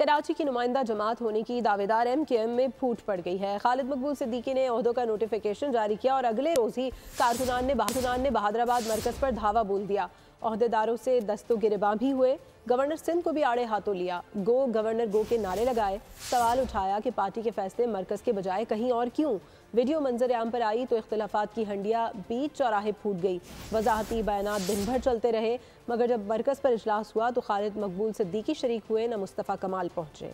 कराची की नुमाइंदा जमात होने की दावेदार MKM में फूट पड़ गई है। खालिद मकबूल सिद्दीकी ने ओहदों का नोटिफिकेशन जारी किया और अगले रोज ही कारकुनान ने बहादराबाद मरकज पर धावा बोल दिया। ओहदेदारों से दस्तो गिरबां भी हुए। गवर्नर सिंध को भी आड़े हाथों लिया। गो गवर्नर गो के नारे लगाए। सवाल उठाया कि पार्टी के फैसले मरकज के बजाय कहीं और क्यों। वीडियो मंजर आम पर आई तो इख्तिलाफात की हंडिया बीच चौराहे फूट गई। वजाहती बयानात दिन भर चलते रहे, मगर जब मरकज पर इजलास हुआ तो खालिद मकबूल सिद्दीकी शरीक हुए न मुस्तफ़ा कमाल पहुंचे।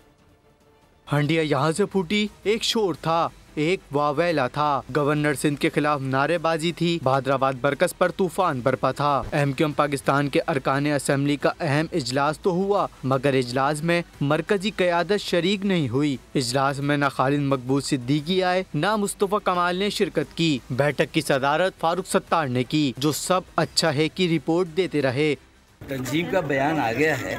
हंडिया यहाँ से फूटी, एक शोर था, एक वावेला था। गवर्नर सिंध के खिलाफ नारेबाजी थी। बहादराबाद मरकज पर तूफान बरपा था। MKM पाकिस्तान के अरकान असेंबली का अहम इजलास तो हुआ, मगर इजलास में मरकजी क़यादत शरीक नहीं हुई। इजलास में न खालिद मकबूल सिद्दीकी आए, न मुस्तफ़ा कमाल ने शिरकत की। बैठक की सदारत फारूक सत्तार ने की, जो सब अच्छा है की रिपोर्ट देते रहे। तंजीम का बयान आ गया है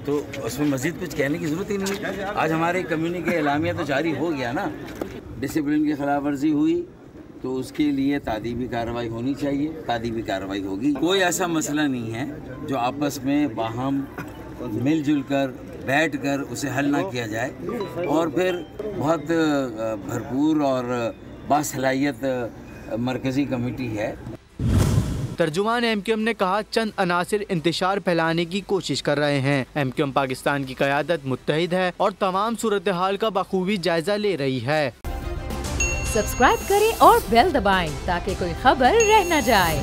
तो उसमें मजीद कुछ कहने की ज़रूरत ही नहीं। आज हमारे कम्युनिटी एलामिया तो जारी हो गया ना। डिसिप्लिन की खिलाफ वर्जी हुई तो उसके लिए तादीबी कार्रवाई होनी चाहिए, तादीबी कार्रवाई होगी। कोई ऐसा मसला नहीं है जो आपस में बाहम मिलजुल कर बैठ कर उसे हल ना किया जाए। और फिर बहुत भरपूर और बासलाहियत मरकज़ी कमेटी है। तर्जुमान MKM ने कहा, चंद अनासिर इंतशार फैलाने की कोशिश कर रहे हैं। MKM पाकिस्तान की क़यादत मुत्तहिद है और तमाम सूरत हाल का बखूबी जायजा ले रही है। सब्सक्राइब करें और बेल दबाएं ताकि कोई खबर रह न जाए।